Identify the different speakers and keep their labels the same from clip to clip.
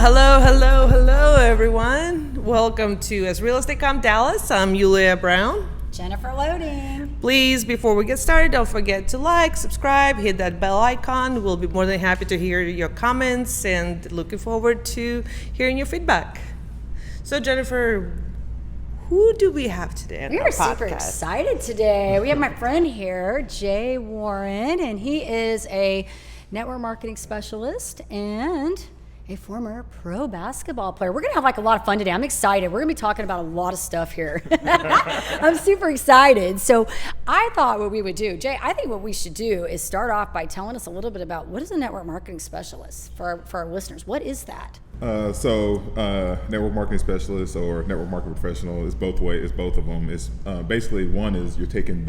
Speaker 1: Hello, everyone. Welcome to As Real Estate Com Dallas. I'm Yulia Brown.
Speaker 2: Jennifer Loading.
Speaker 1: Please, before we get started, don't forget to like, subscribe, hit that bell icon. We'll be more than happy to hear your comments and looking forward to hearing your feedback. So, Jennifer, who do we have today on
Speaker 2: We
Speaker 1: our
Speaker 2: are super
Speaker 1: podcast?
Speaker 2: excited today. We have my friend here, Jay Warren, and he is a network marketing specialist and a former pro basketball player. We're gonna have like a lot of fun today. I'm excited. We're gonna be talking about a lot of stuff here. I'm super excited. So I thought what we would do, Jay, I think what we should do is start off by telling us a little bit about what is a network marketing specialist for our listeners. What is that?
Speaker 3: Network marketing specialist or network marketing professional is both ways. It's both of them. It's basically one is you're taking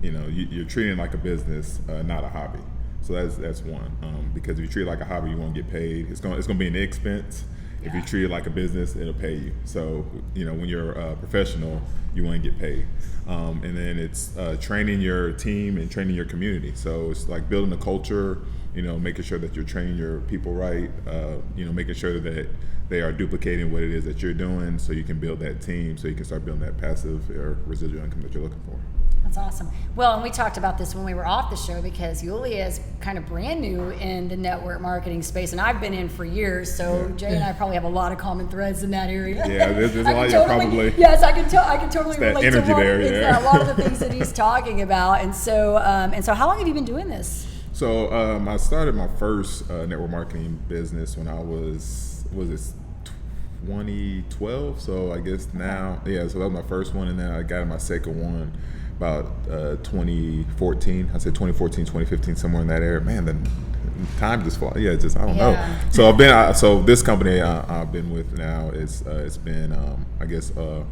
Speaker 3: you're treating it like a business, not a hobby. So that's one. Because if you treat it like a hobby, you won't get paid. It's gonna be an expense. If you treat it like a business, it'll pay you. So when you're a professional, you want to get paid. And then it's training your team and training your community. So it's like building a culture. Making sure that you're training your people right. Making sure that they are duplicating what it is that you're doing, so you can build that team, so you can start building that passive or residual income that you're looking for.
Speaker 2: That's awesome. Well, and we talked about this when we were off the show because Yulia is kind of brand new in the network marketing space, and I've been in for years. So Jay and I probably have a lot of common threads in that area.
Speaker 3: Yeah, there's a lot you're probably.
Speaker 2: Yes, I can totally relate
Speaker 3: energy
Speaker 2: to
Speaker 3: there,
Speaker 2: a lot of the things that he's talking about. And so, how long have you been doing this?
Speaker 3: So I started my first network marketing business when I was 2012. So I guess now, so that was my first one, and then I got my second one about 2014. I said 2014, 2015, somewhere in that area. Man, the time just flies. Yeah, I don't know. So this company I've been with now it's been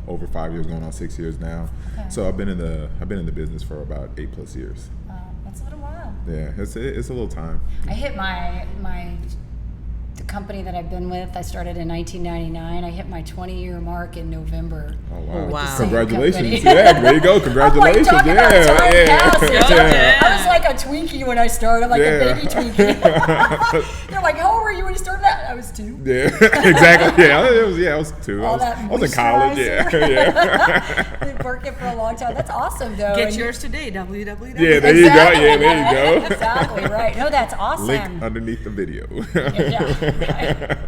Speaker 3: over 5 years, going on 6 years now. Okay. So I've been in the business for about 8+ years.
Speaker 2: That's a little while.
Speaker 3: Yeah, it's a little time.
Speaker 2: I hit the company that I've been with. I started in 1999. I hit my 20-year mark in November.
Speaker 3: Oh wow!
Speaker 1: Wow!
Speaker 3: Congratulations! Yeah, there you go. Congratulations!
Speaker 2: I'm like,
Speaker 3: Yeah.
Speaker 2: I was like a Twinkie when I started. I'm like a baby Twinkie. They're like, "How old were you when you started that?" I was 2.
Speaker 3: Yeah, exactly. I was 2.
Speaker 2: All
Speaker 3: I was in college. Yeah.
Speaker 2: Been working for a long time. That's awesome, though.
Speaker 1: Get yours today, www.
Speaker 3: Yeah, there you go. Yeah, there you go.
Speaker 2: Exactly right. No, that's awesome.
Speaker 3: Link underneath the video.
Speaker 2: Yeah.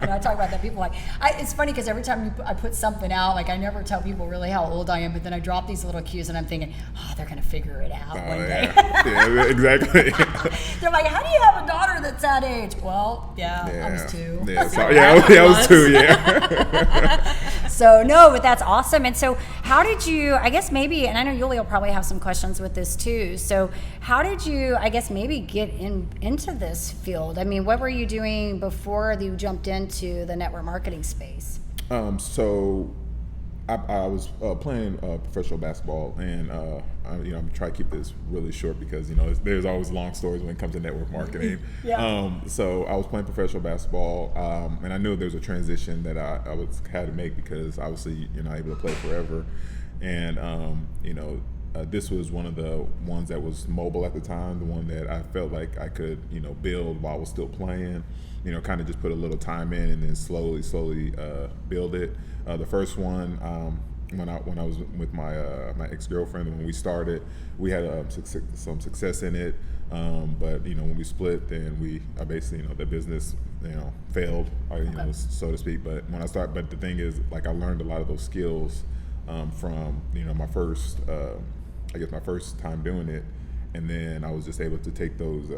Speaker 2: I talk about that. People it's funny because every time I put something out, like I never tell people really how old I am, but then I drop these little cues and I'm thinking, they're gonna figure it out one day.
Speaker 3: Yeah, exactly.
Speaker 2: They're like, how do you have a daughter that's that age? Well, I was 2.
Speaker 3: I was 2. Yeah.
Speaker 2: So no, but that's awesome. And so, how did you? I guess maybe, and I know Yulia will probably have some questions with this too. So, how did you? I guess maybe get into this field. I mean, what were you doing before you jumped into the network marketing space?
Speaker 3: So I was playing professional basketball, and I'm trying to keep this really short because there's always long stories when it comes to network marketing.
Speaker 2: Yeah.
Speaker 3: So I was playing professional basketball, and I knew there was a transition that I had to make because obviously you're not able to play forever, and this was one of the ones that was mobile at the time, the one that I felt like I could build while I was still playing. Kind of just put a little time in and then slowly build it. The first one, when I was with my ex-girlfriend, when we started, we had some success in it. But when we split, then I basically the business failed, so to speak. But the thing is, like, I learned a lot of those skills from my first my first time doing it, and then I was just able to take those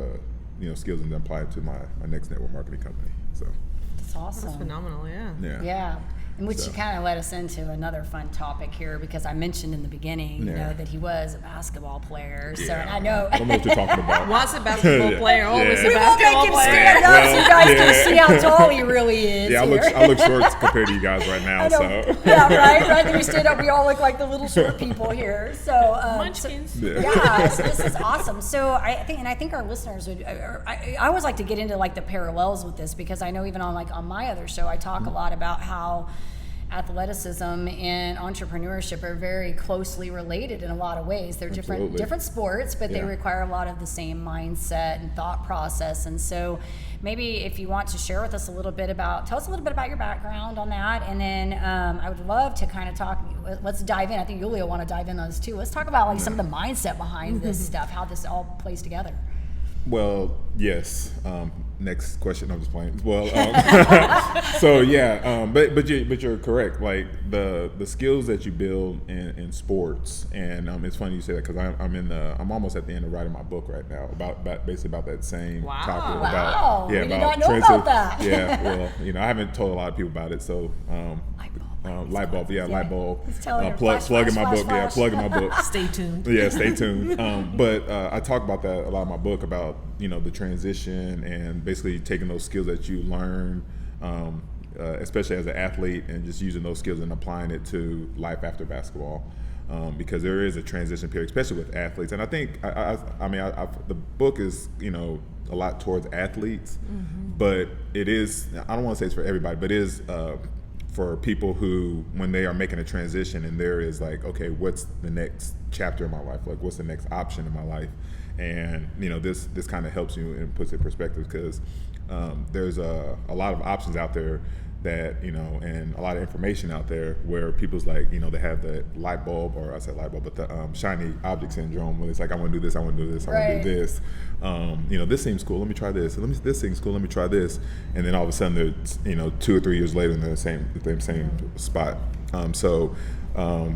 Speaker 3: skills and then apply it to my next network marketing company. So
Speaker 2: that's awesome.
Speaker 1: That's phenomenal.
Speaker 2: Yeah. And which you kind of led us into another fun topic here because I mentioned in the beginning, that he was a basketball player. So and I know.
Speaker 3: I don't know what you're talking about.
Speaker 1: Once a basketball player, always a
Speaker 2: We won't
Speaker 1: basketball
Speaker 2: make him
Speaker 1: player.
Speaker 2: stand up so you guys can see how tall he really is.
Speaker 3: Yeah, I look short compared to you guys right now. So
Speaker 2: yeah, right. Then we stand up, we all look like the little short people here. So
Speaker 1: Munchkins.
Speaker 2: So this is awesome. So I think our listeners would. I always like to get into like the parallels with this because I know even on my other show I talk a lot about how athleticism and entrepreneurship are very closely related in a lot of ways. They're different sports, but they require a lot of the same mindset and thought process. And so maybe if you want to share with us a little bit about, tell us a little bit about your background on that. And then I would love to kind of talk, let's dive in. I think Yulia will want to dive in on this too. Let's talk about like some of the mindset behind this stuff, how this all plays together.
Speaker 3: Well, yes. Next question. I'm just playing. Well, so yeah, but you're correct. Like the skills that you build in sports, and it's funny you say that because I'm almost at the end of writing my book right now about basically about that same topic.
Speaker 2: Wow! We did not know
Speaker 3: transit.
Speaker 2: About that.
Speaker 3: Yeah, well, I haven't told a lot of people about it, so. Light bulb. Plugging my book. Yeah, plugging my book.
Speaker 1: Stay tuned.
Speaker 3: Yeah, stay tuned. But I talk about that a lot in my book about the transition and basically taking those skills that you learn, especially as an athlete, and just using those skills and applying it to life after basketball. Because there is a transition period, especially with athletes. And I think the book is a lot towards athletes, but it is. I don't want to say it's for everybody, but it is. For people who, when they are making a transition and there is like, okay, what's the next chapter in my life? Like, what's the next option in my life? And, this kind of helps you and puts it in perspective because there's a lot of options out there that, and a lot of information out there where people's like, they have the light bulb, or I said light bulb, but the shiny object syndrome where it's like, I want to do this, I want to do this, I want to do this. This seems cool, let me try this. This seems cool, let me try this. And then all of a sudden, they're, 2 or 3 years later, and they're in the same spot.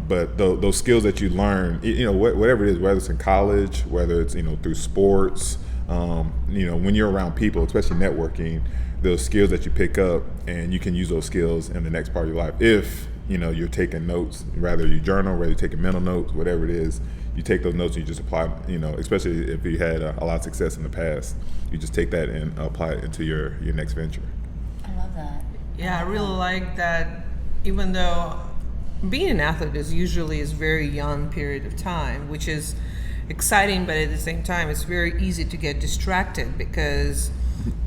Speaker 3: But those skills that you learn, whatever it is, whether it's in college, whether it's, through sports, when you're around people, especially networking, those skills that you pick up, and you can use those skills in the next part of your life. If you're taking notes, rather you journal, whether you're taking mental notes, whatever it is, you take those notes and you just apply. Especially if you had a lot of success in the past, you just take that and apply it into your next venture.
Speaker 2: I love that.
Speaker 1: Yeah, I really like that. Even though being an athlete is usually a very young period of time, which is exciting, but at the same time, it's very easy to get distracted because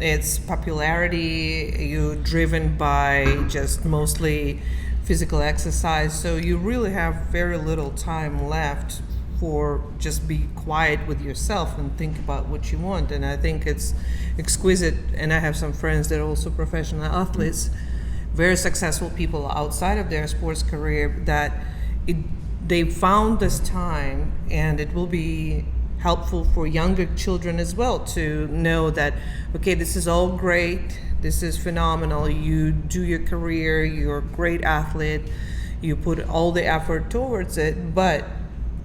Speaker 1: it's popularity, you're driven by just mostly physical exercise, so you really have very little time left for just be quiet with yourself and think about what you want. And I think it's exquisite, and I have some friends that are also professional athletes, very successful people outside of their sports career, that they found this time, and it will be helpful for younger children as well to know that, okay, this is all great, this is phenomenal, you do your career, you're a great athlete, you put all the effort towards it, but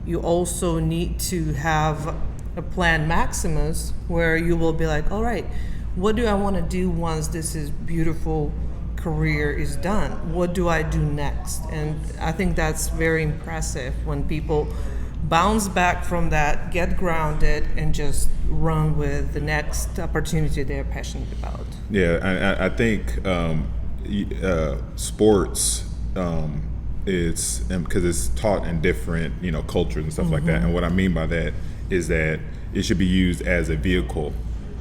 Speaker 1: you also need to have a plan maximus where you will be like, all right, what do I want to do once this is beautiful career is done? What do I do next? And I think that's very impressive when people bounce back from that, get grounded, and just run with the next opportunity they're passionate about.
Speaker 3: Yeah, I think sports, it's because it's taught in different cultures and stuff like that. And what I mean by that is that it should be used as a vehicle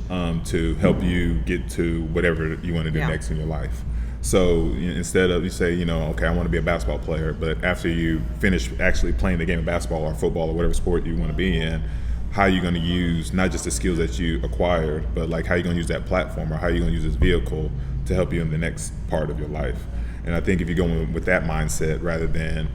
Speaker 3: to help you get to whatever you want to do next in your life. So instead of you say, okay, I want to be a basketball player, but after you finish actually playing the game of basketball or football or whatever sport you want to be in, how are you going to use not just the skills that you acquired, but like how are you going to use that platform, or how are you going to use this vehicle to help you in the next part of your life? And I think if you go with that mindset rather than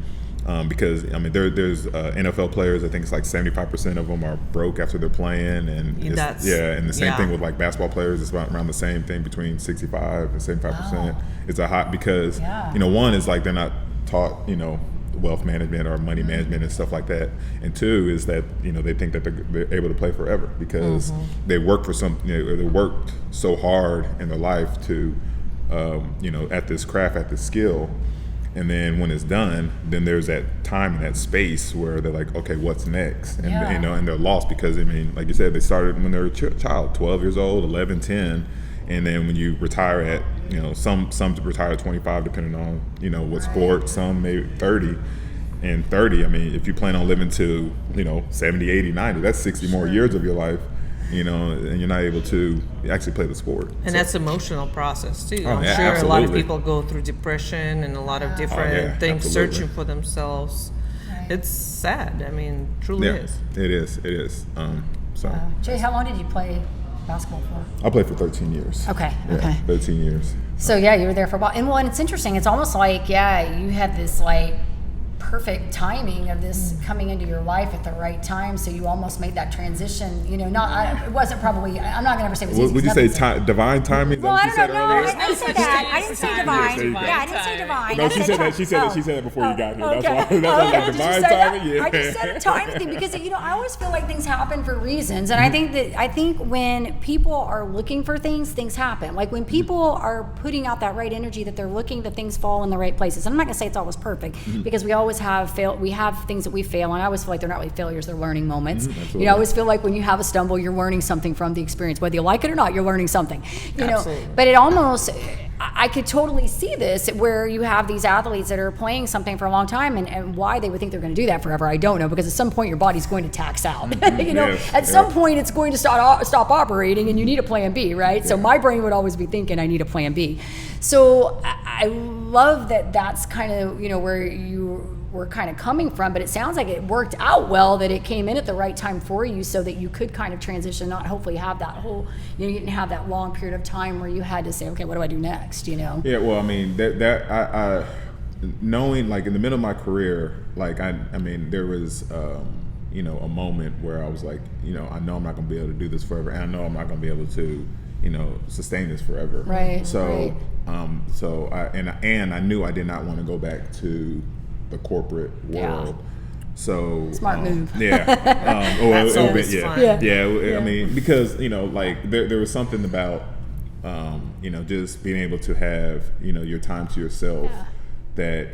Speaker 3: because there's NFL players, I think it's like 75% of them are broke after they're playing, and and the same thing with like basketball players, it's about around the same thing, between 65 and 75%.
Speaker 2: Wow.
Speaker 3: It's a hot because one is like they're not taught wealth management or money management and stuff like that, and two is that they think that they're able to play forever because they work for they worked so hard in their life to at this craft, at this skill. And then when it's done, then there's that time and that space where they're like, okay, what's next? And and they're lost because like you said, they started when they were a child, 12 years old, 11, 10, and then when you retire at some retire at 25, depending on what sport, some maybe 30. And 30, if you plan on living to 70, 80, 90, that's 60 more years of your life. and you're not able to actually play the sport.
Speaker 1: And that's emotional process too.
Speaker 3: Oh,
Speaker 1: I'm
Speaker 3: yeah,
Speaker 1: sure a lot of
Speaker 3: absolutely.
Speaker 1: people go through depression and a lot of different
Speaker 3: yeah,
Speaker 1: things,
Speaker 3: absolutely.
Speaker 1: searching for themselves.
Speaker 2: Right.
Speaker 1: It's sad. I mean, truly
Speaker 3: Yeah,
Speaker 1: is.
Speaker 3: it is. So
Speaker 2: Jay, how long did you play basketball for?
Speaker 3: I played for 13 years.
Speaker 2: Okay,
Speaker 3: Yeah,
Speaker 2: okay.
Speaker 3: 13 years.
Speaker 2: So yeah, you were there for a while. And it's interesting. It's almost like, yeah, you had this like perfect timing of this coming into your life at the right time. So you almost made that transition. It wasn't probably. I'm not gonna ever say it was easy.
Speaker 3: Would you say divine timing?
Speaker 2: Well, I
Speaker 3: That
Speaker 2: don't
Speaker 3: you
Speaker 2: know.
Speaker 3: said
Speaker 2: No,
Speaker 3: earlier?
Speaker 2: I didn't say that. I didn't say divine.
Speaker 3: There you go.
Speaker 2: Yeah, I didn't say divine.
Speaker 3: No,
Speaker 2: I
Speaker 3: she said that. She said that before you got here. That's why. That's why
Speaker 2: Did you
Speaker 3: divine
Speaker 2: say that?
Speaker 3: timing. Yeah.
Speaker 2: I just said a timing thing because I always feel like things happen for reasons, and I think when people are looking for things, things happen. Like when people are putting out that right energy, that they're looking, that things fall in the right places. And I'm not gonna say it's always perfect because we always have We have things that we fail, and I always feel like they're not really failures; they're learning moments. I always feel like when you have a stumble, you're learning something from the experience, whether you like it or not. You're learning something.
Speaker 1: Absolutely.
Speaker 2: But it almost. I could totally see this where you have these athletes that are playing something for a long time, and why they would think they're going to do that forever, I don't know, because at some point your body's going to tax out.
Speaker 3: Yes,
Speaker 2: At some point it's going to stop operating, and you need a plan B, right? So my brain would always be thinking I need a plan B. So I love that that's kind of where you were kind of coming from, but it sounds like it worked out well, that it came in at the right time for you so that you could kind of transition, not hopefully have that whole, you didn't have that long period of time where you had to say, okay, what do I do next,
Speaker 3: Yeah, well, I mean, I knowing, like, in the middle of my career, like, I mean, there was, a moment where I was like, I know I'm not going to be able to do this forever, and I know I'm not going to be able to, sustain this forever.
Speaker 2: Right.
Speaker 3: So, I knew I did not want to go back to the corporate world.
Speaker 2: Yeah.
Speaker 3: So
Speaker 2: Smart move.
Speaker 3: Yeah.
Speaker 1: That's always fun.
Speaker 3: I mean, because like there was something about just being able to have your time to yourself that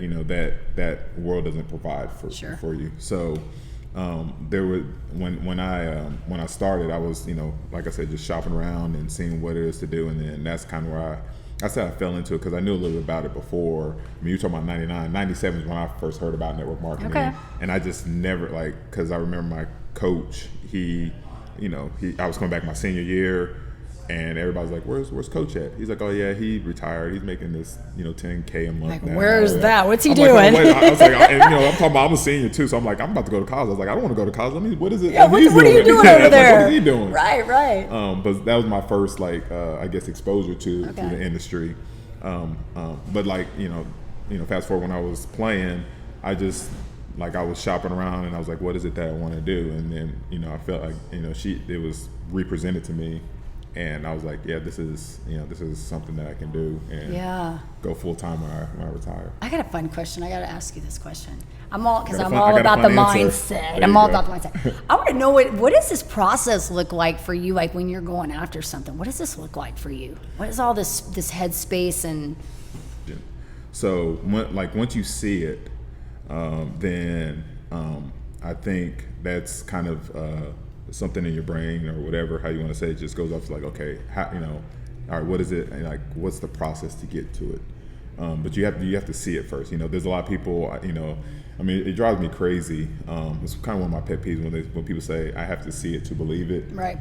Speaker 3: that world doesn't provide for you. So there were when I started, I was like I said, just shopping around and seeing what it is to do, and then that's kind of where I said I fell into it because I knew a little bit about it before. I mean, you were talking about 99, 97 is when I first heard about network marketing.
Speaker 2: Okay.
Speaker 3: And I just never, because I remember my coach, I was coming back my senior year, and everybody's like, where's coach at? He's like, oh yeah, he retired. He's making this, $10K a month
Speaker 2: Like,
Speaker 3: now.
Speaker 2: where's that? What's he
Speaker 3: I'm
Speaker 2: doing?
Speaker 3: Like, oh, wait. I was like, and, I'm talking about, I'm a senior too, so I'm like, I'm about to go to college. I was like, I don't want to go to college. I mean, what is it?
Speaker 2: Yeah, what are you doing over there?
Speaker 3: What is he doing?
Speaker 2: Right.
Speaker 3: But that was my first, I guess, exposure to the industry. But fast forward when I was playing, I just I was shopping around and I was like, what is it that I want to do? And then I felt like it was represented to me, and I was like, yeah, this is something that I can do and go full time when I retire.
Speaker 2: I got a fun question. I got to ask you this question. I'm all about the
Speaker 3: answer.
Speaker 2: mindset.
Speaker 3: There
Speaker 2: I'm
Speaker 3: you
Speaker 2: all
Speaker 3: go.
Speaker 2: about the mindset. I want to know what does this process look like for you? Like when you're going after something, what does this look like for you? What is all this headspace and?
Speaker 3: So once you see it, then I think that's kind of something in your brain or whatever, how you want to say it, just goes off to like, okay, how, all right, what is it? And what's the process to get to it? But you have to see it first. There's a lot of people, I mean, it drives me crazy. It's kind of one of my pet peeves when people say, I have to see it to believe it.
Speaker 2: Right.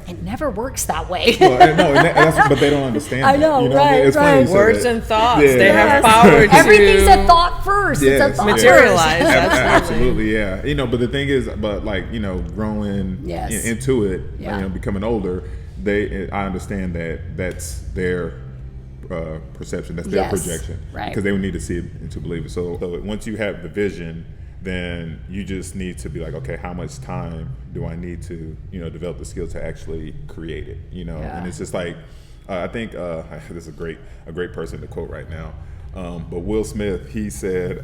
Speaker 3: It
Speaker 2: never works that way.
Speaker 3: But they don't understand.
Speaker 2: I know,
Speaker 3: right? It's funny you say
Speaker 1: Words
Speaker 3: that.
Speaker 1: and thoughts,
Speaker 3: Yeah.
Speaker 1: they have power to
Speaker 2: Everything's a thought first.
Speaker 3: Yes.
Speaker 2: It's a thought
Speaker 1: materialize.
Speaker 2: first.
Speaker 1: Absolutely.
Speaker 3: Absolutely, yeah. But the thing is, growing into it, becoming older, I understand that that's their perception, that's their projection,
Speaker 2: right?
Speaker 3: Because they would need to see it to believe it. So once you have the vision, then you just need to be like, okay, how much time do I need to, develop the skill to actually create it, And it's just like, I think this is a great person to quote right now. But Will Smith, he said,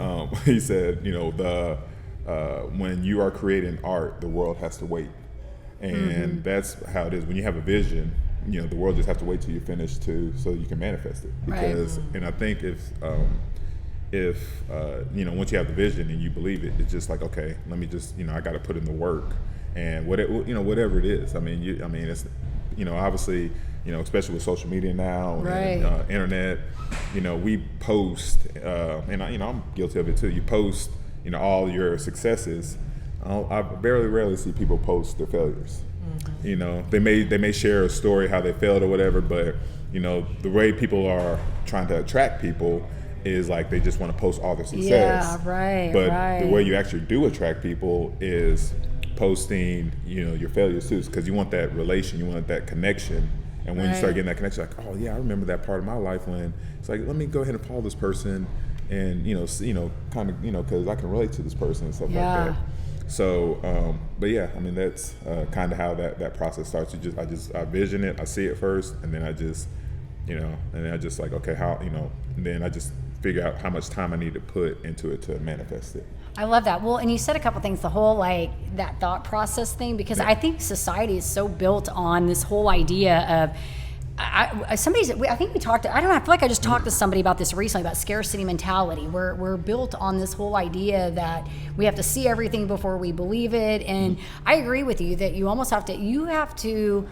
Speaker 3: when you are creating art, the world has to wait, and that's how it is. When you have a vision, the world just has to wait till you're finished so you can manifest it. Because, and I think if once you have the vision and you believe it, it's just like, okay, let me just, I got to put in the work, and whatever it is. I mean, it's, obviously, especially with social media now and internet, we post, and I'm guilty of it too. You post, all your successes I very rarely see people post their failures. You know, they may share a story how they failed or whatever, but you know, the way people are trying to attract people is like they just want to post all their success.
Speaker 2: Yeah, right.
Speaker 3: But the way you actually do attract people is posting, you know, your failures too, because you want that relation, you want that connection. And when you start getting that connection, like, oh yeah, I remember that part of my life when it's like, let me go ahead and follow this person, and kind of, because I can relate to this person and stuff like that. So, but yeah, I mean, that's kind of how that process starts. I vision it, I see it first, and then I just, and then I just like, okay, how, and then I just figure out how much time I need to put into it to manifest it.
Speaker 2: I love that. Well, and you said a couple things, the whole like that thought process thing, because I think society is so built on this whole idea of, I feel like I just talked to somebody about this recently, about scarcity mentality. We're built on this whole idea that we have to see everything before we believe it. And I agree with you that you almost have to,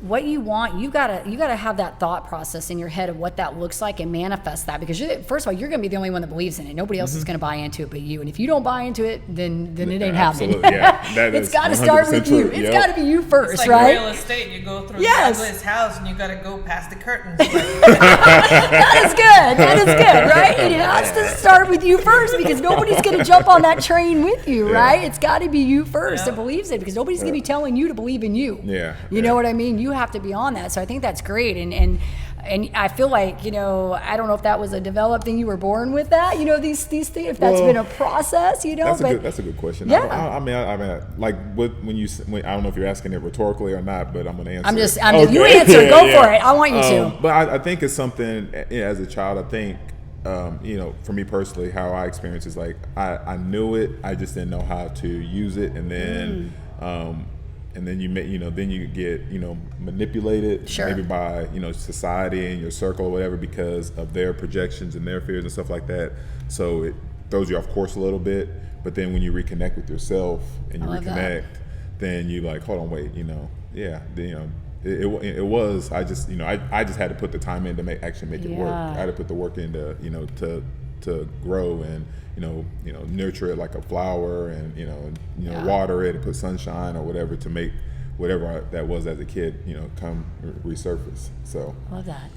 Speaker 2: what you want, you gotta have that thought process in your head of what that looks like and manifest that, because first of all, you're gonna be the only one that believes in it. Nobody else is gonna buy into it but you. And if you don't buy into it, then it ain't happening.
Speaker 3: Yeah,
Speaker 2: it's got to start with you. It's got to be you first,
Speaker 1: it's like
Speaker 2: right?
Speaker 1: real estate. You go through the ugliest house and you got to go past the curtains.
Speaker 2: That is good, right? And it has to start with you first, because nobody's going to jump on that train with you, right? It's got to be you first that believes it, because nobody's going to be telling you to believe in you. You know what I mean? You have to be on that. So I think that's great. And I feel like, I don't know if that was a developed thing, you were born with that, these things, if that's been a process,
Speaker 3: That's a good question.
Speaker 2: Yeah.
Speaker 3: I mean, like when I don't know if you're asking it rhetorically or not, but I'm going to answer.
Speaker 2: You answer, go for it. I want you to.
Speaker 3: But I think it's something, as a child, I think, for me personally, how I experienced is like, I knew it, I just didn't know how to use it. And then, and then you get, manipulated maybe by, society and your circle or whatever, because of their projections and their fears and stuff like that. So it throws you off course a little bit. But then when you reconnect with yourself and you reconnect, then you like, hold on, wait, it was, I just had to put the time in to actually make it work. I had to put the work in to grow and, nurture it like a flower, and water it and put sunshine or whatever to make whatever that was as a kid, come resurface. So
Speaker 2: I love that.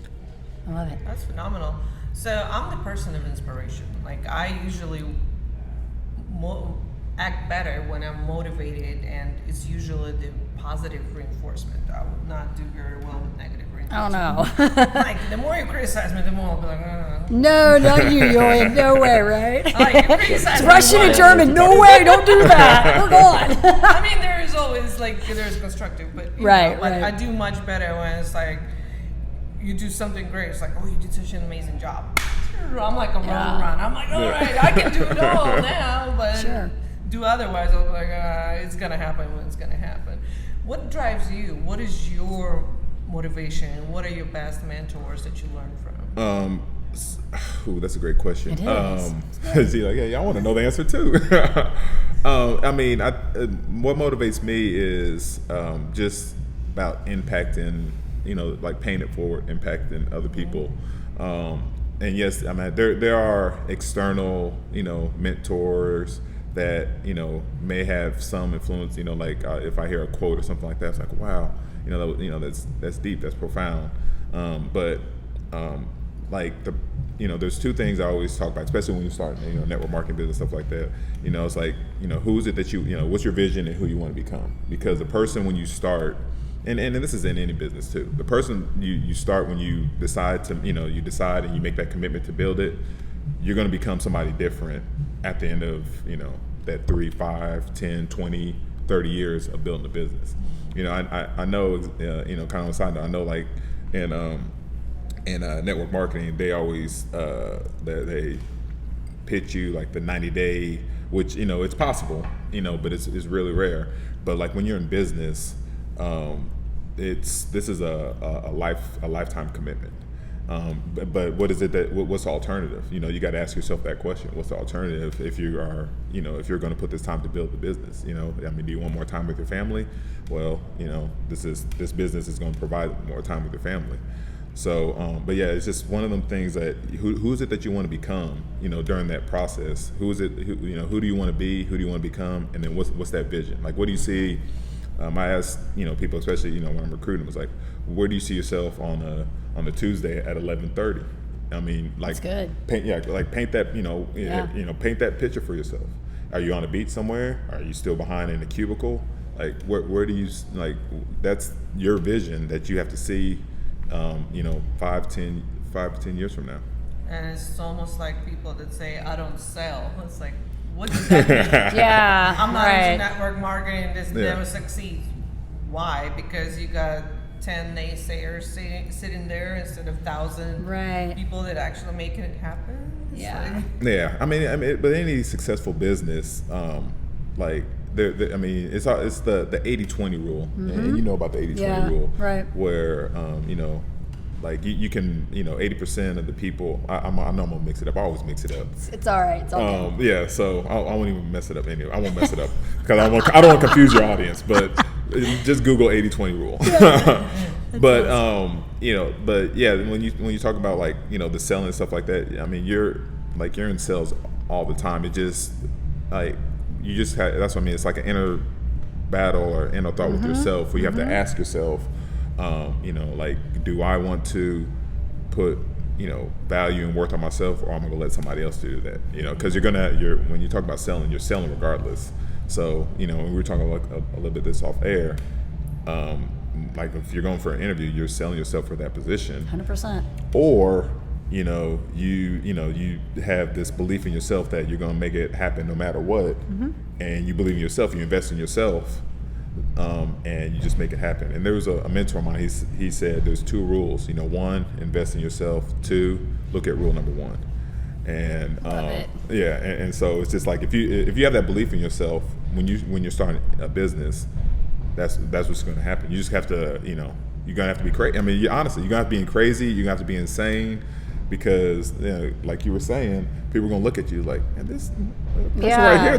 Speaker 2: I love it.
Speaker 1: That's phenomenal. So I'm the person of inspiration. Like, I usually act better when I'm motivated, and it's usually the positive reinforcement. I would not do very well with negative reinforcement.
Speaker 2: Oh no.
Speaker 1: Like, the more you criticize me, the more I'll be like,
Speaker 2: No, not you, Yulia. No way, right?
Speaker 1: Like, you criticize
Speaker 2: it's
Speaker 1: me,
Speaker 2: Russian and German. No way, don't do that. We're gone.
Speaker 1: I mean, there is always there's constructive, but
Speaker 2: right.
Speaker 1: I do much better when it's like you do something great. It's like, oh, you did such an amazing job. I'm like a roll run. I'm like, all right, I can do it all now, but do otherwise. I'll be like, it's gonna happen when it's gonna happen. What drives you? What is your motivation? What are your best mentors that you learn from?
Speaker 3: That's a great question.
Speaker 2: It is.
Speaker 3: See, like, I want to know the answer too. I mean, what motivates me is just about impacting, like paying it forward, impacting other people. And yes, I mean, there are external, mentors that, may have some influence, like if I hear a quote or something like that, it's like, wow, that's deep, that's profound. But like there's two things I always talk about, especially when you start, network marketing business, stuff like that. It's like, who is it that what's your vision and who you want to become? Because the person when you start, and this is in any business too, the person you start when you decide to, you decide and you make that commitment to build it, you're going to become somebody different at the end of, that 3, 5, 10, 20, 30 years of building a business. I know, kind of on a side note, I know like in network marketing, they always, they pitch you like the 90-day, which, it's possible, but it's really rare. But like when you're in business, this is a lifetime commitment. But what is it what's the alternative? You got to ask yourself that question. What's the alternative if you are, if you're going to put this time to build the business? I mean, do you want more time with your family? Well, this business is going to provide more time with your family. So, but yeah, it's just one of them things that who is it that you want to become, during that process? Who is it, who do you want to be? Who do you want to become? And then what's that vision? Like, what do you see? I ask, people, especially, when I'm recruiting, it's like, where do you see yourself on a Tuesday at 11:30? I mean, like,
Speaker 2: that's good.
Speaker 3: Paint that, paint that picture for yourself. Are you on a beach somewhere? Are you still behind in a cubicle? Like, where do you, like, that's your vision that you have to see, 5 to 10 years from now.
Speaker 1: And it's almost like people that say, I don't sell. It's like, what does that mean?
Speaker 2: Yeah,
Speaker 1: I'm not
Speaker 2: right.
Speaker 1: into network marketing. This never succeeds. Why? Because you got 10 naysayers sitting there instead of 1,000 people that actually making it happen.
Speaker 2: Yeah.
Speaker 3: Yeah. I mean, but any successful business, like, I mean, it's the 80-20 rule, and you know about the 80-20 rule,
Speaker 2: right?
Speaker 3: Where like you can 80% of the people. I know I'm gonna mix it up. I always mix it up.
Speaker 2: It's all right. It's all good.
Speaker 3: Yeah, so I won't even mess it up anyway. I won't mess it up because I don't want to confuse your audience. But just Google 80-20 rule. But awesome. But yeah, when you talk about, like, the selling and stuff like that, I mean, you're in sales all the time. It just, like, you just have, that's what I mean. It's like an inner battle or inner thought with yourself, where you have to ask yourself, like, do I want to put value and worth on myself, or am I gonna let somebody else do that? Because when you talk about selling, you're selling regardless. So when we were talking a little bit this off air, like, if you're going for an interview, you're selling yourself for that position,
Speaker 2: 100%.
Speaker 3: Or you have this belief in yourself that you're going to make it happen no matter what, and you believe in yourself, you invest in yourself, and you just make it happen. And there was a mentor of mine. He said there's 2 rules. 1, invest in yourself. 2, look at rule number 1. And yeah, and so it's just like, if you have that belief in yourself when you're starting a business, that's what's going to happen. You just have to, you're gonna have to be crazy. I mean, honestly, you're gonna have to be crazy. You're gonna have to be insane, because like you were saying, people are gonna look at you like, and this person right here,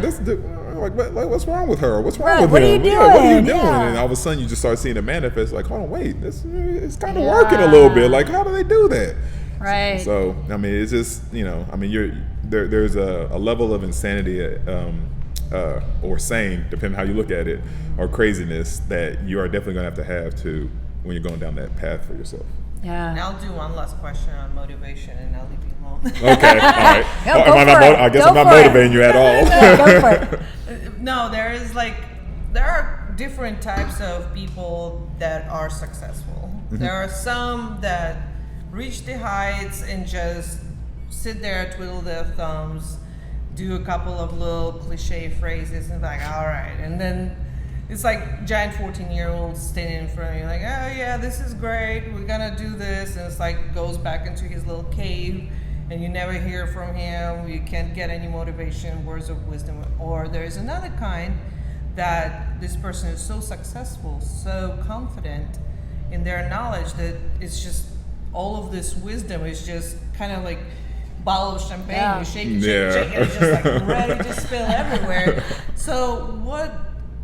Speaker 3: like, what's wrong with her? What's wrong with him?
Speaker 2: What are you doing?
Speaker 3: Yeah, what are you doing?
Speaker 2: Yeah.
Speaker 3: And all of a sudden, you just start seeing it manifest. Like, hold on, wait, this it's kind of working a little bit. Like, how do they do that?
Speaker 2: Right.
Speaker 3: So I mean, it's just I mean, there's a level of insanity, or sane, depending how you look at it, or craziness that you are definitely gonna have to have to when you're going down that path for yourself.
Speaker 2: Yeah.
Speaker 1: And I'll do one last question on motivation, and I'll leave you alone.
Speaker 3: Okay, all right. I guess I'm not motivating you at all.
Speaker 2: Yeah, go for it.
Speaker 1: No, there are different types of people that are successful. There are some that reach the heights and just sit there, twiddle their thumbs, do a couple of little cliche phrases, and like, all right, and then it's like giant 14-year-olds standing in front of you, like, oh yeah, this is great, we're gonna do this, and it's like goes back into his little cave, and you never hear from him. You can't get any motivation, words of wisdom. Or there's another kind that this person is so successful, so confident in their knowledge that it's just all of this wisdom is just kind of like bottle of champagne.
Speaker 2: Yeah.
Speaker 1: You shake it, and it's just like ready to spill everywhere. So what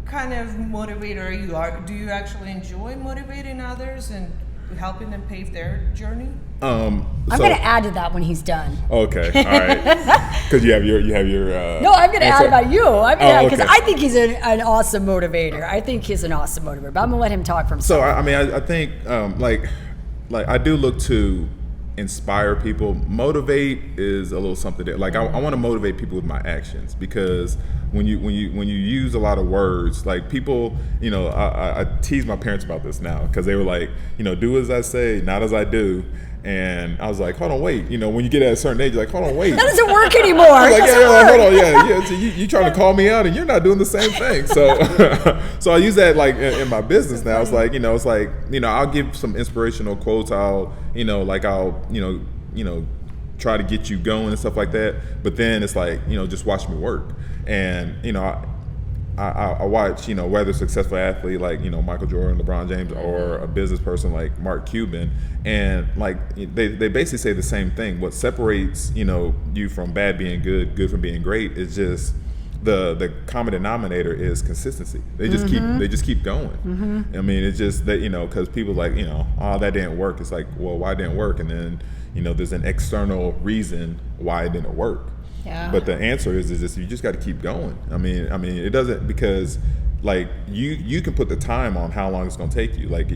Speaker 1: kind of motivator are you? Do you actually enjoy motivating others and helping them pave their journey?
Speaker 2: I'm going to add to that when he's done.
Speaker 3: Okay, all right. Because you have your.
Speaker 2: No, I'm going to add about you. Because
Speaker 3: okay.
Speaker 2: I think he's an awesome motivator. I think he's an awesome motivator. But I'm going to let him talk for himself.
Speaker 3: So I mean, I think like I do look to inspire people. Motivate is a little something that, like, I want to motivate people with my actions, because when you use a lot of words, like, people, I tease my parents about this now, because they were like, do as I say, not as I do. And I was like, hold on, wait. When you get at a certain age, you're like, hold on, wait.
Speaker 2: That doesn't work anymore.
Speaker 3: Like, hold on, yeah. So you trying to call me out, and you're not doing the same thing. So, so I use that like in my business now. It's like, I'll give some inspirational quotes. I'll try to get you going and stuff like that. But then it's like, just watch me work. And I watch, whether a successful athlete like, Michael Jordan, LeBron James, or a business person like Mark Cuban, and like they basically say the same thing. What separates, you from bad being good, good from being great, is just the common denominator is consistency. They just keep going. I mean, it's just that, because people like, oh, that didn't work. It's like, well, why didn't it work? And then, there's an external reason why it didn't work.
Speaker 2: Yeah.
Speaker 3: But the answer is just you just got to keep going. I mean, it doesn't, because like you can put the time on how long it's going to take you. Like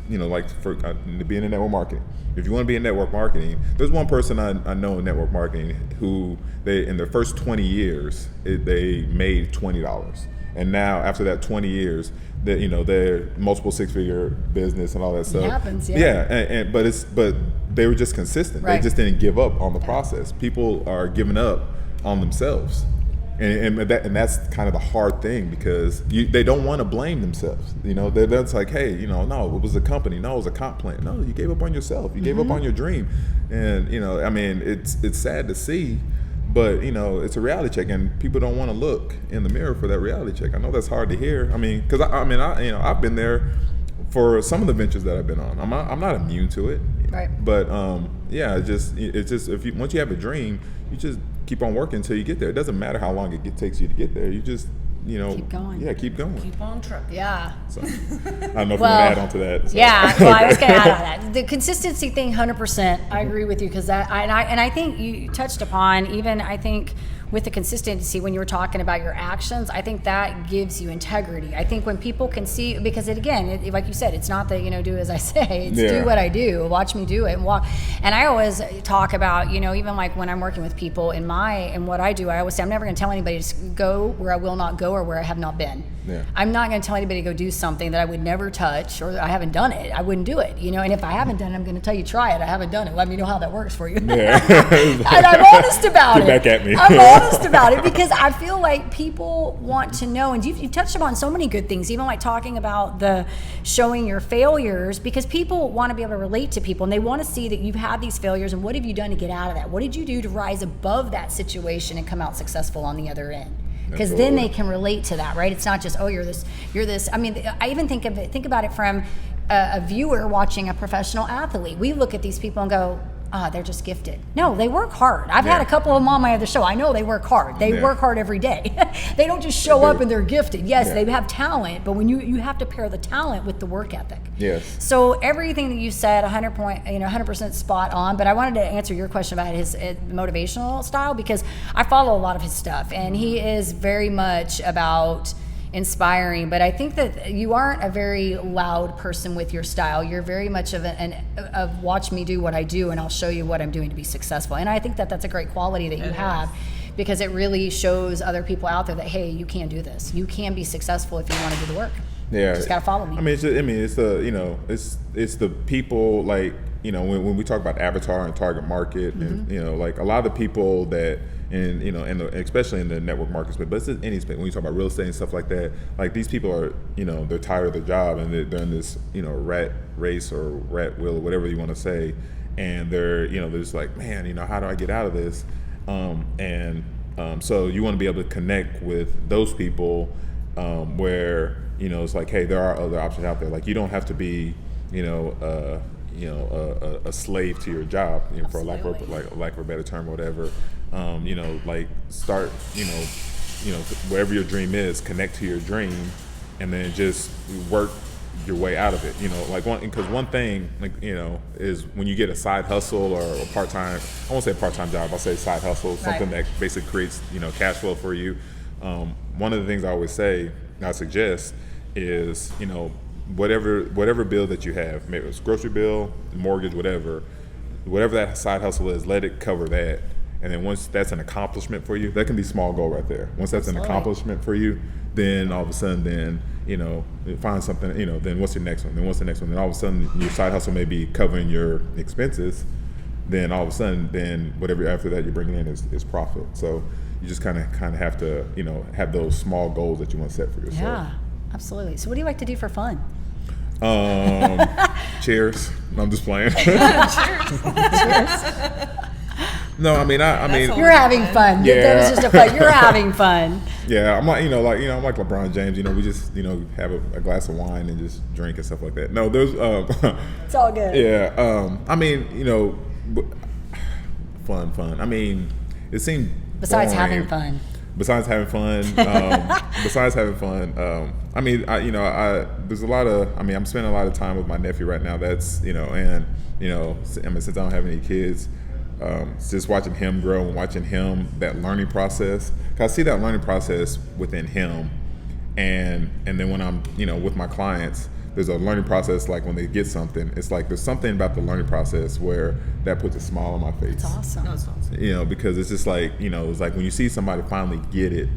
Speaker 3: like for being in network marketing. If you want to be in network marketing, there's one person I know in network marketing who in their first 20 years they made $20, and now after that 20 years, they're multiple six-figure business and all that stuff.
Speaker 2: It happens, yeah.
Speaker 3: But they were just consistent.
Speaker 2: Right.
Speaker 3: They just didn't give up on the process. People are giving up on themselves. And that's kind of the hard thing, because they don't want to blame themselves. That's like, hey, no, it was a company. No, it was a comp plan. No, you gave up on yourself. You gave up on your dream. And, it's sad to see, but, it's a reality check, and people don't want to look in the mirror for that reality check. I know that's hard to hear. I mean, because I've been there for some of the ventures that I've been on. I'm not immune to it.
Speaker 2: Right.
Speaker 3: But it's just once you have a dream, you just keep on working until you get there. It doesn't matter how long it takes you to get there. You just
Speaker 2: keep going.
Speaker 3: Yeah, keep going.
Speaker 1: Keep on trucking.
Speaker 2: Yeah.
Speaker 3: So, I don't know if you want to add on to that. So.
Speaker 2: Yeah, well, I was going to add on that. The consistency thing, 100%. I agree with you, because I think you touched upon, even I think with the consistency, when you were talking about your actions, I think that gives you integrity. I think when people can see, because like you said, it's not that, do as I say, it's do what I do, watch me do it, and walk. And I always talk about, even like when I'm working with people in what I do, I always say, I'm never going to tell anybody to go where I will not go or where I have not been.
Speaker 3: Yeah.
Speaker 2: I'm not going to tell anybody to go do something that I would never touch, or I haven't done it. I wouldn't do it, and if I haven't done it, I'm going to tell you, try it. I haven't done it. Let me know how that works for you.
Speaker 3: Yeah.
Speaker 2: And I'm honest about it.
Speaker 3: Get back at me.
Speaker 2: I'm honest about it, because I feel like people want to know, and you've touched upon so many good things, even like talking about the showing your failures, because people want to be able to relate to people, and they want to see that you've had these failures, and what have you done to get out of that? What did you do to rise above that situation and come out successful on the other end? Because then they can relate to that, right? It's not just, oh, you're this. I mean, I even think about it from a viewer watching a professional athlete. We look at these people and go, they're just gifted. No, they work hard. I've had a couple of them on my other show. I know they work hard. They work hard every day. They don't just show up and they're gifted. Yes, they have talent, but when you have to pair the talent with the work ethic.
Speaker 3: Yes.
Speaker 2: So everything that you said, 100% spot on. But I wanted to answer your question about his motivational style, because I follow a lot of his stuff, and he is very much about inspiring. But I think that you aren't a very loud person with your style. You're very much of of watch me do what I do, and I'll show you what I'm doing to be successful. And I think that that's a great quality that you have, because it really shows other people out there that, hey, you can do this. You can be successful if you want to do the work.
Speaker 3: Yeah,
Speaker 2: you just gotta follow me.
Speaker 3: I mean, it's the people, like, when we talk about avatar and target market, and like a lot of the people that, and especially in the network markets, but it's any space. When you talk about real estate and stuff like that, like these people are, they're tired of their job, and they're in this, rat race or rat wheel or whatever you want to say, and they're just like, man, how do I get out of this? So you want to be able to connect with those people, where it's like, hey, there are other options out there. Like, you don't have to be a slave to your job, for lack of a better term or whatever. Like, start, wherever your dream is, connect to your dream, and then just work your way out of it. Because one thing, is when you get a side hustle or a part-time, I won't say part-time job, I'll say side hustle, something that basically creates, cash flow for you. One of the things I always say, and I suggest, is, whatever bill that you have, maybe it's grocery bill, mortgage, whatever that side hustle is, let it cover that. And then once that's an accomplishment for you, that can be small goal right there. Once that's an accomplishment for you, then all of a sudden, find something, then what's your next one? Then what's the next one? Then all of a sudden your side hustle may be covering your expenses. Then all of a sudden, then whatever after that you're bringing in is profit. So you just kind of have to, have those small goals that you want to set for yourself.
Speaker 2: Yeah, absolutely. So what do you like to do for fun?
Speaker 3: Cheers. I'm just playing.
Speaker 2: Cheers.
Speaker 3: No, I mean,
Speaker 2: you're having fun.
Speaker 3: Yeah.
Speaker 2: That was just a fun. You're having fun.
Speaker 3: Yeah, I'm like, I'm like LeBron James. We just, have a glass of wine and just drink and stuff like that. No, there's.
Speaker 2: It's all good.
Speaker 3: Yeah. I mean, fun. I mean, it seemed.
Speaker 2: Besides
Speaker 3: boring.
Speaker 2: having fun.
Speaker 3: besides having fun, I mean, there's a lot of, I mean, I'm spending a lot of time with my nephew right now. That's, and, I mean, since I don't have any kids, just watching him grow and watching him, that learning process. 'Cause I see that learning process within him. And then when I'm, with my clients, there's a learning process, like when they get something, it's like there's something about the learning process where that puts a smile on my face.
Speaker 2: That's awesome.
Speaker 1: That's awesome.
Speaker 3: Because it's just like, it's like when you see somebody finally get it,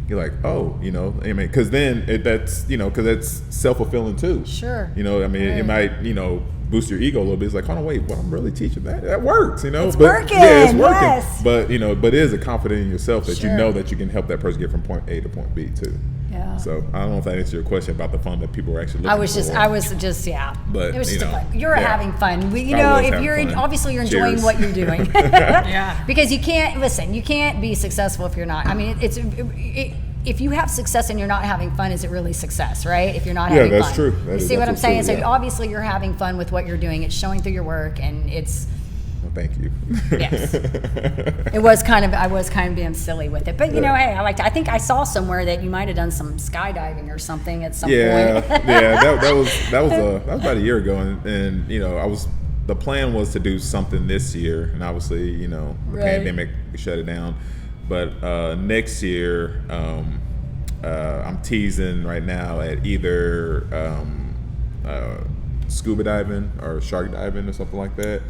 Speaker 3: you're like, oh, I mean, because then that's, because that's self-fulfilling too.
Speaker 2: Sure.
Speaker 3: I mean, it might, boost your ego a little bit. It's like, oh no, wait, what I'm really teaching, that works,
Speaker 2: It's
Speaker 3: but,
Speaker 2: working.
Speaker 3: Yeah, it's working.
Speaker 2: Yes.
Speaker 3: But, but it is a confidence in yourself that
Speaker 2: Sure.
Speaker 3: you know that you can help that person get from point A to point B too.
Speaker 2: Yeah.
Speaker 3: So I don't know if that answers your question about the fun that people are actually looking for.
Speaker 2: I was just, yeah.
Speaker 3: But,
Speaker 2: it was just fun. You're
Speaker 3: yeah.
Speaker 2: having fun.
Speaker 3: was
Speaker 2: If
Speaker 3: having
Speaker 2: you're
Speaker 3: fun.
Speaker 2: obviously you're enjoying
Speaker 3: Cheers.
Speaker 2: what you're doing.
Speaker 1: Yeah.
Speaker 2: Because you can't be successful if you're not. I mean, if you have success and you're not having fun, is it really success, right? If you're not having fun.
Speaker 3: that's true.
Speaker 2: You see what I'm saying? So
Speaker 3: Yeah.
Speaker 2: obviously you're having fun with what you're doing. It's showing through your work, and it's,
Speaker 3: Well, thank you.
Speaker 2: yes. I was kind of being silly with it. But, hey, I think I saw somewhere that you might have done some skydiving or something at some point.
Speaker 3: Yeah, that was about a year ago, and the plan was to do something this year, and obviously, the
Speaker 2: Right.
Speaker 3: pandemic shut it down. But next year, I'm teasing right now at either scuba diving or shark diving or something like that.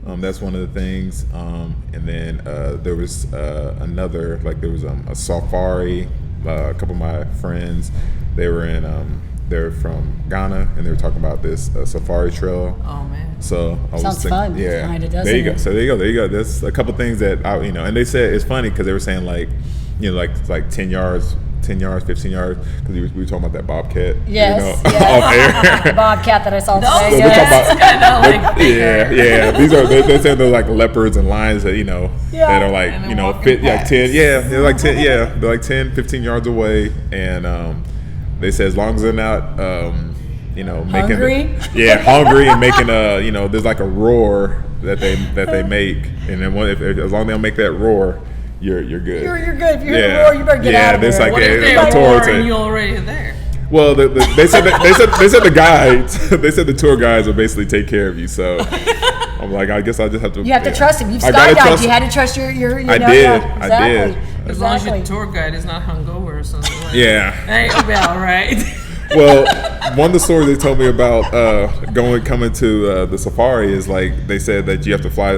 Speaker 3: That's one of the things. And then there was another, like there was a safari. A couple of my friends, they're from Ghana, and they were talking about this safari trail.
Speaker 1: Oh man.
Speaker 3: So I was
Speaker 2: Sounds
Speaker 3: thinking,
Speaker 2: fun.
Speaker 3: yeah.
Speaker 2: Kinda, doesn't
Speaker 3: there you go.
Speaker 2: it?
Speaker 3: So there you go. There's a couple things that and they said it's funny because they were saying like 10 yards, 15 yards, because we were talking about that bobcat.
Speaker 2: Yes,
Speaker 3: Off air.
Speaker 2: Bobcat that I saw
Speaker 1: No.
Speaker 2: today.
Speaker 3: So
Speaker 2: Yes.
Speaker 3: they're talking about, yeah. These are they said they're like leopards and lions that that are like
Speaker 1: And they're walking
Speaker 3: fit like
Speaker 1: past.
Speaker 3: 10. Yeah, they're like 10. Yeah, they're like 10, 15 yards away, and they say as long as they're not making
Speaker 2: Hungry?
Speaker 3: hungry and making there's like a roar that they make, and then as long as they don't make that roar, you're good.
Speaker 2: You're good. If you hear the roar, you better get out of
Speaker 3: there's
Speaker 2: there.
Speaker 3: like
Speaker 1: What if
Speaker 3: a
Speaker 1: they
Speaker 3: tour
Speaker 1: roar
Speaker 3: to-
Speaker 1: and you're already there?
Speaker 3: well, they said the guides. They said the tour guides will basically take care of you. So I'm like, I guess I just have to.
Speaker 2: You have to trust him. You've
Speaker 3: I gotta
Speaker 2: skydived.
Speaker 3: trust-
Speaker 2: You had to trust your
Speaker 3: I did.
Speaker 2: Yeah,
Speaker 3: I did.
Speaker 2: exactly.
Speaker 1: As long as
Speaker 2: Exactly.
Speaker 1: your tour guide is not hungover or something like
Speaker 3: Yeah.
Speaker 1: that. You'll be all right.
Speaker 3: Well, one of the stories they told me about coming to the safari is like they said that you have to fly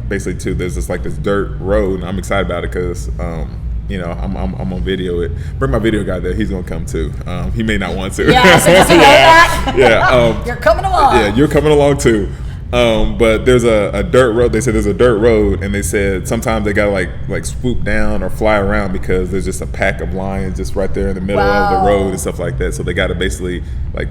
Speaker 3: basically to there's this dirt road, and I'm excited about it because I'm on video it. Bring my video guy there. He's gonna come too. He may not want to.
Speaker 2: Yeah, so does he know that?
Speaker 3: Yeah.
Speaker 2: You're coming along.
Speaker 3: Yeah, you're coming along too. But there's a dirt road. They said there's a dirt road, and they said sometimes they gotta like swoop down or fly around because there's just a pack of lions just right there in the middle of
Speaker 2: Wow.
Speaker 3: the road and stuff like that. So they gotta basically like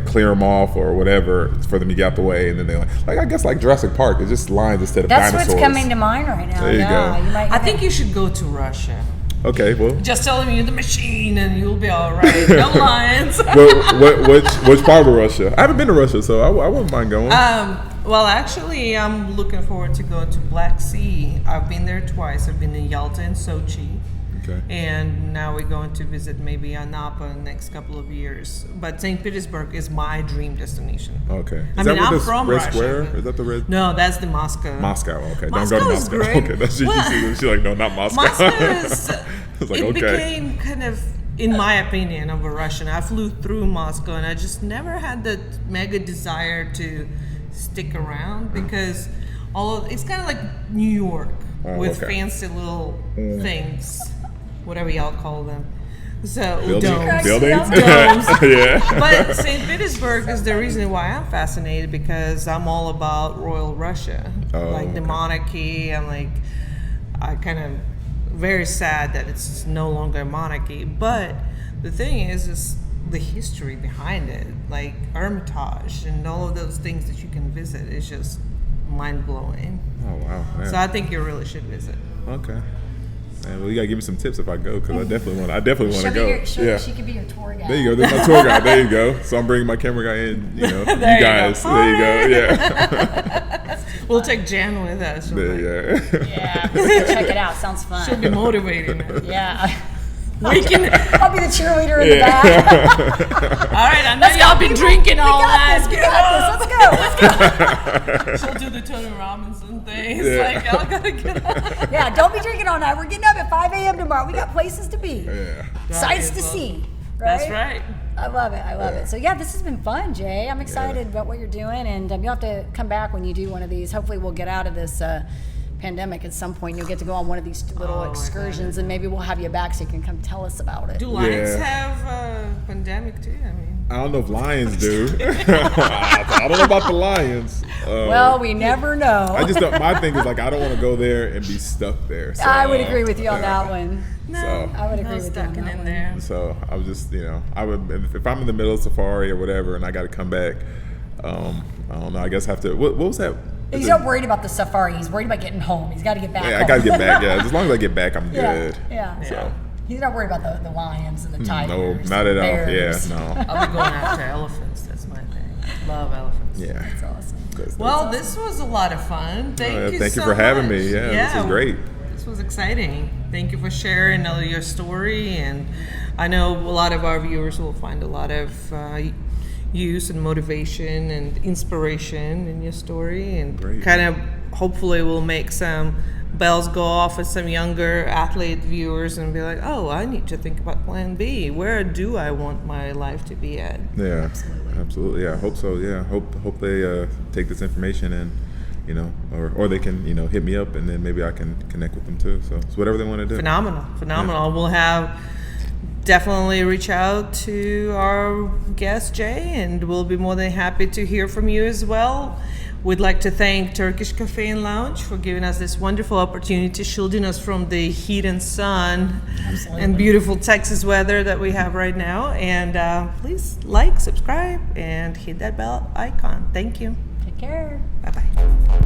Speaker 3: clear them off or whatever for them to get out the way, and then they I guess like Jurassic Park, it's just lions instead of
Speaker 2: That's
Speaker 3: dinosaurs.
Speaker 2: what's coming to mind right now.
Speaker 3: There you
Speaker 2: yeah,
Speaker 3: go.
Speaker 2: You might,
Speaker 1: I think you should go to Russia.
Speaker 3: Okay, well,
Speaker 1: Just tell them you're the machine and you'll be all right. No lions.
Speaker 3: which part of Russia? I haven't been to Russia, so I wouldn't mind going.
Speaker 1: Well, actually, I'm looking forward to going to Black Sea. I've been there twice. I've been in Yalta and Sochi.
Speaker 3: Okay.
Speaker 1: And now we're going to visit maybe Anapa in the next couple of years. But St. Petersburg is my dream destination.
Speaker 3: Okay.
Speaker 1: I
Speaker 3: Is
Speaker 1: mean,
Speaker 3: that
Speaker 1: I'm
Speaker 3: where the
Speaker 1: from
Speaker 3: Red
Speaker 1: Russia.
Speaker 3: Square?
Speaker 1: but-
Speaker 3: Is that the red?
Speaker 1: No, that's the Moscow.
Speaker 3: Moscow. Okay.
Speaker 1: Moscow
Speaker 3: Don't go to
Speaker 1: is
Speaker 3: Moscow.
Speaker 1: great.
Speaker 3: Okay. That's
Speaker 1: Well-
Speaker 3: she's like, no, not Moscow.
Speaker 1: Moscow is,
Speaker 3: It's like,
Speaker 1: it
Speaker 3: okay.
Speaker 1: became kind of, in my opinion, of a Russian. I flew through Moscow and I just never had the mega desire to stick around because it's kind of like New York with
Speaker 3: okay.
Speaker 1: fancy little things, whatever y'all call them. So
Speaker 3: Buildings.
Speaker 1: domes.
Speaker 3: Yeah.
Speaker 1: But St. Petersburg is the reason why I'm fascinated because I'm all about royal Russia, like the
Speaker 3: okay.
Speaker 1: monarchy. I kind of very sad that it's no longer a monarchy. But the thing is the history behind it, like Hermitage and all of those things that you can visit is just mind blowing.
Speaker 3: Oh wow. Man.
Speaker 1: So I think you really should visit.
Speaker 3: Okay. Man, well, you gotta give me some tips if I go because I definitely want to
Speaker 2: She'll
Speaker 3: go.
Speaker 2: be she could be your tour guide.
Speaker 3: There you go. There's my tour guide. There you go. So I'm bringing my camera guy in. You
Speaker 1: There you
Speaker 3: guys.
Speaker 1: go.
Speaker 3: There you go. Yeah.
Speaker 1: We'll take Jan with us.
Speaker 2: Yeah, let's check it out. Sounds fun.
Speaker 1: She'll be motivating us.
Speaker 2: Yeah.
Speaker 1: We can.
Speaker 2: I'll be the cheerleader in the back.
Speaker 1: All right, I know y'all been drinking all night.
Speaker 2: We got this. Let's go.
Speaker 1: She'll do the Tony Robinson things. Like, y'all gotta get up.
Speaker 2: Yeah, don't be drinking all night. We're getting up at 5 a.m. tomorrow. We got places to be.
Speaker 3: Yeah.
Speaker 2: Sights to see. Right?
Speaker 1: That's right.
Speaker 2: I love it. I love it. So yeah, this has been fun, Jay. I'm excited about what you're doing, and you'll have to come back when you do one of these. Hopefully, we'll get out of this pandemic at some point. You'll get to go on one of these little excursions, and maybe we'll have you back so you can come tell us about it.
Speaker 1: Do lions have a pandemic too? I mean,
Speaker 3: I don't know if lions do. I don't know about the lions.
Speaker 2: Well, we never know.
Speaker 3: I just don't, my thing is like I don't want to go there and be stuck there. So,
Speaker 2: I would agree with you on that one.
Speaker 1: no,
Speaker 2: I would agree with you on
Speaker 1: stuck
Speaker 2: that
Speaker 1: in
Speaker 2: one.
Speaker 1: there.
Speaker 3: So I was just, I would if I'm in the middle of safari or whatever, and I got to come back. I don't know. I guess I have to. What was that?
Speaker 2: He's not worried about the safari. He's worried about getting home. He's got to get back.
Speaker 3: Yeah,
Speaker 2: home.
Speaker 3: I got to get back. Yeah, as long as I get back, I'm
Speaker 2: Yeah,
Speaker 3: good.
Speaker 2: yeah.
Speaker 3: So.
Speaker 2: He's not worried about the lions and the tigers.
Speaker 3: No, not at all.
Speaker 2: bears.
Speaker 3: Yeah, no.
Speaker 1: I'll be going after elephants. That's my thing. Love elephants.
Speaker 3: Yeah.
Speaker 2: That's awesome.
Speaker 1: Well, this was a lot of fun. Thank you
Speaker 3: Thank you
Speaker 1: so
Speaker 3: for having
Speaker 1: much.
Speaker 3: me. Yeah, this is great.
Speaker 1: This was exciting. Thank you for sharing your story, and I know a lot of our viewers will find a lot of use and motivation and inspiration in your story, and
Speaker 3: Great.
Speaker 1: kind of hopefully will make some bells go off with some younger athlete viewers and be like, oh, I need to think about plan B. Where do I want my life to be at?
Speaker 3: Yeah, absolutely. Yeah, I hope so. Yeah, hope they take this information and or they can hit me up, and then maybe I can connect with them too. So it's whatever they want to do.
Speaker 1: Phenomenal. We'll have definitely reach out to our guest Jay, and we'll be more than happy to hear from you as well. We'd like to thank Turkish Cafe and Lounge for giving us this wonderful opportunity, shielding us from the heat and sun and beautiful Texas weather that we have right now. And please like, subscribe, and hit that bell icon. Thank you.
Speaker 2: Take care.
Speaker 1: Bye-bye.